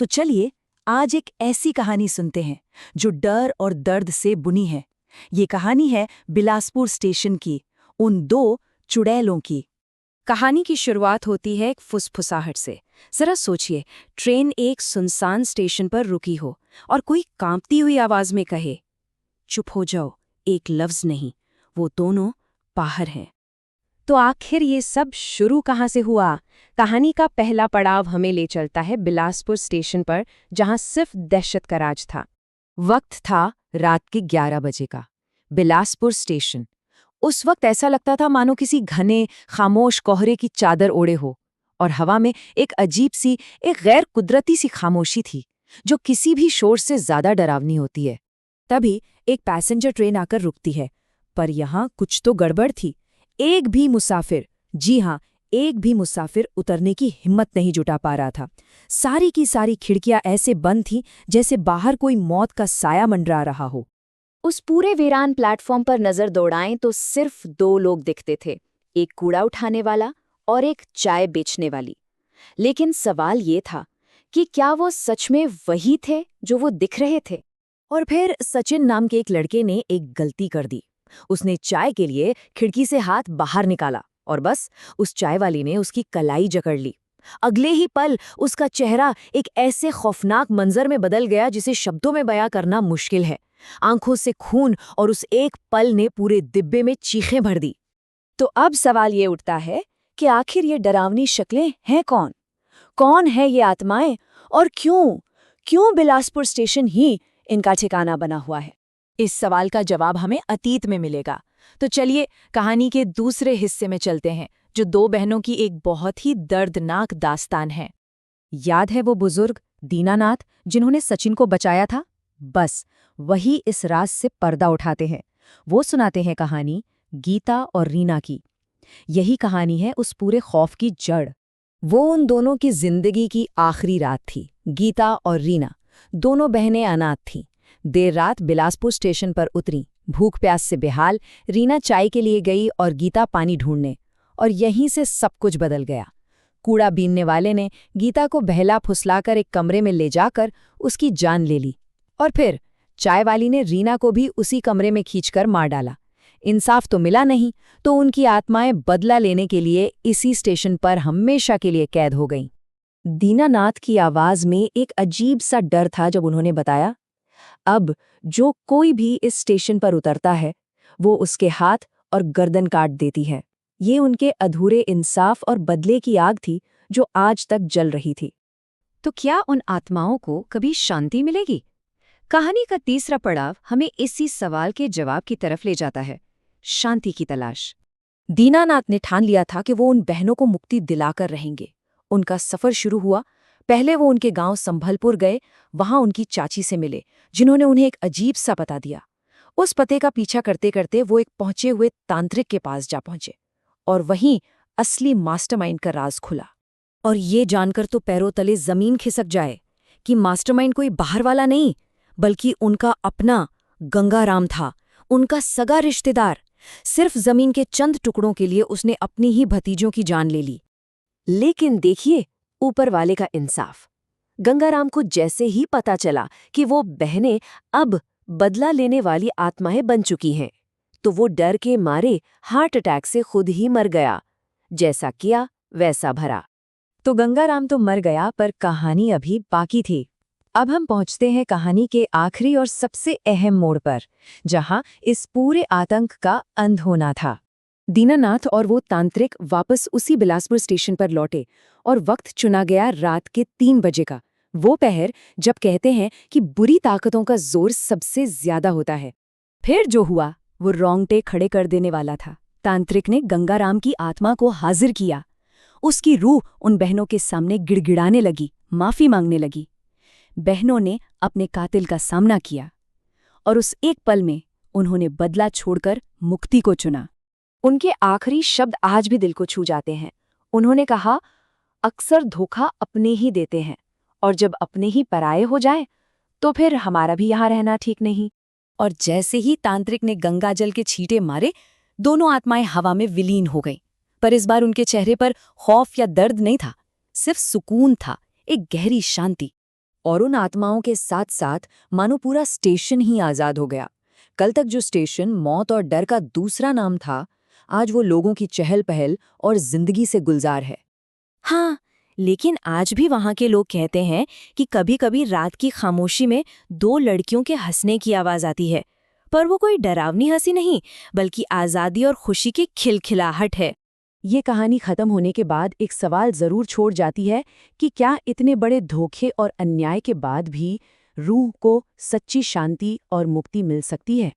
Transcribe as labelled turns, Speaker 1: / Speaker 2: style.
Speaker 1: तो चलिए आज एक ऐसी कहानी सुनते हैं जो डर और दर्द से बुनी है। ये कहानी है बिलासपुर स्टेशन की, उन दो चुड़ैलों की। कहानी की शुरुआत होती है एक फुसफुसाहट से। जरा सोचिए, ट्रेन एक सुनसान स्टेशन पर रुकी हो और कोई कांपती हुई आवाज में कहे, चुप हो जाओ, एक लफ्ज नहीं, वो दोनों बाहर हैं।
Speaker 2: तो आखिर ये सब शुरू कहाँ से हुआ? कहानी का पहला पड़ाव हमें ले चलता है बिलासपुर स्टेशन पर, जहां सिर्फ दहशत का राज था। वक्त था रात के 11 बजे का। बिलासपुर स्टेशन उस वक्त ऐसा लगता था मानो किसी घने खामोश कोहरे की चादर ओढ़े हो, और हवा में एक अजीब सी, एक गैर कुदरती सी खामोशी थी जो किसी भी शोर से ज्यादा डरावनी होती है। तभी एक पैसेंजर ट्रेन आकर रुकती है, पर यहाँ कुछ तो गड़बड़ थी। एक भी मुसाफिर, जी हाँ, एक भी मुसाफिर उतरने की हिम्मत नहीं जुटा पा रहा था। सारी की सारी खिड़कियां ऐसे बंद थीं जैसे बाहर कोई मौत का साया मंडरा रहा हो।
Speaker 3: उस पूरे वीरान प्लेटफॉर्म पर नजर दौड़ाएं तो सिर्फ दो लोग दिखते थे, एक कूड़ा उठाने वाला और एक चाय बेचने वाली। लेकिन सवाल ये था कि क्या वो सच में वही थे जो वो दिख रहे थे?
Speaker 1: और फिर सचिन नाम के एक लड़के ने एक गलती कर दी। उसने चाय के लिए खिड़की से हाथ बाहर निकाला और बस उस चाय वाली ने उसकी कलाई जकड़ ली। अगले ही पल उसका चेहरा एक ऐसे खौफनाक मंजर में बदल गया जिसे शब्दों में बयां करना मुश्किल है। आंखों से खून और उस एक पल ने पूरे डिब्बे में चीखें भर दी। तो अब सवाल ये उठता है कि आखिर ये डरावनी शक्लें हैं कौन? कौन है ये आत्माएं और क्यों बिलासपुर स्टेशन ही इनका ठिकाना बना हुआ है? इस सवाल का जवाब हमें अतीत में मिलेगा। तो चलिए कहानी के दूसरे हिस्से में चलते हैं, जो दो बहनों की एक बहुत ही दर्दनाक दास्तान है।
Speaker 2: याद है वो बुजुर्ग दीनानाथ जिन्होंने सचिन को बचाया था? बस वही इस राज से पर्दा उठाते हैं। वो सुनाते हैं कहानी गीता और रीना की। यही कहानी है उस पूरे खौफ की जड़। वो उन दोनों की जिंदगी की आखिरी रात थी। गीता और रीना दोनों बहनें अनाथ थीं। देर रात बिलासपुर स्टेशन पर उतरी, भूख प्यास से बेहाल। रीना चाय के लिए गई और गीता पानी ढूंढने, और यहीं से सब कुछ बदल गया। कूड़ा बीनने वाले ने गीता को बहला फुसलाकर एक कमरे में ले जाकर उसकी जान ले ली, और फिर चाय वाली ने रीना को भी उसी कमरे में खींचकर मार डाला। इंसाफ तो मिला नहीं, तो उनकी आत्माएं बदला लेने के लिए इसी स्टेशन पर हमेशा के लिए कैद हो गईं। दीनानाथ की आवाज में एक अजीब सा डर था जब उन्होंने बताया, अब जो कोई भी इस स्टेशन पर उतरता है वो उसके हाथ और गर्दन काट देती है। ये उनके अधूरे इंसाफ और बदले की आग थी जो आज तक जल रही थी। तो क्या उन आत्माओं को कभी शांति मिलेगी? कहानी का तीसरा पड़ाव हमें इसी सवाल के जवाब की तरफ ले जाता है, शांति की तलाश। दीनानाथ ने ठान लिया था कि वो उन बहनों को मुक्ति दिलाकर रहेंगे। उनका सफर शुरू हुआ। पहले वो उनके गांव संभलपुर गए, वहां उनकी चाची से मिले, जिन्होंने उन्हें एक अजीब सा पता दिया। उस पते का पीछा करते करते वो एक पहुंचे हुए तांत्रिक के पास जा पहुंचे, और वहीं असली मास्टरमाइंड का राज खुला। और ये जानकर तो पैरों तले जमीन खिसक जाए कि मास्टरमाइंड कोई बाहर वाला नहीं, बल्कि उनका अपना गंगाराम था, उनका सगा रिश्तेदार। सिर्फ जमीन के चंद टुकड़ों के लिए उसने अपनी ही भतीजों की जान ले ली। लेकिन देखिए ऊपर वाले का इंसाफ। गंगाराम को जैसे ही पता चला कि वो बहनें अब बदला लेने वाली आत्माएं बन चुकी हैं, तो वो डर के मारे हार्ट अटैक से खुद ही मर गया। जैसा किया वैसा भरा। तो गंगाराम तो मर गया, पर कहानी अभी बाकी थी। अब हम पहुंचते हैं कहानी के आखिरी और सबसे अहम मोड़ पर, जहां इस पूरे आतंक का अंत होना था। दीनानाथ और वो तांत्रिक वापस उसी बिलासपुर स्टेशन पर लौटे, और वक्त चुना गया रात के 3 बजे का। वो पहर जब कहते हैं कि बुरी ताकतों का जोर सबसे ज्यादा होता है। फिर जो हुआ वो रोंगटे खड़े कर देने वाला था। तांत्रिक ने गंगाराम की आत्मा को हाजिर किया। उसकी रूह उन बहनों के सामने गिड़गिड़ाने लगी, माफी मांगने लगी। बहनों ने अपने कातिल का सामना किया, और उस एक पल में उन्होंने बदला छोड़कर मुक्ति को चुना। उनके आखिरी शब्द आज भी दिल को छू जाते हैं। उन्होंने कहा, अक्सर धोखा अपने ही देते हैं, और जब अपने ही पराये हो जाए तो फिर हमारा भी यहाँ रहना ठीक नहीं। और जैसे ही तांत्रिक ने गंगाजल के छींटे मारे, दोनों आत्माएं हवा में विलीन हो गईं। पर इस बार उनके चेहरे पर खौफ या दर्द नहीं था, सिर्फ सुकून था, एक गहरी शांति।
Speaker 1: और उन आत्माओं के साथ साथ मानो पूरा स्टेशन ही आजाद हो गया। कल तक जो स्टेशन मौत और डर का दूसरा नाम था, आज वो लोगों की चहल पहल और जिंदगी से गुलजार है।
Speaker 2: हाँ, लेकिन आज भी वहाँ के लोग कहते हैं कि कभी-कभी रात की खामोशी में 2 लड़कियों के हंसने की आवाज आती है, पर वो कोई डरावनी हंसी नहीं, बल्कि आज़ादी और खुशी की खिलखिलाहट है।
Speaker 1: ये कहानी खत्म होने के बाद एक सवाल जरूर छोड़ जाती है कि क्या इतने बड़े धोखे और अन्याय के बाद भी रूह को सच्ची शांति और मुक्ति मिल सकती है?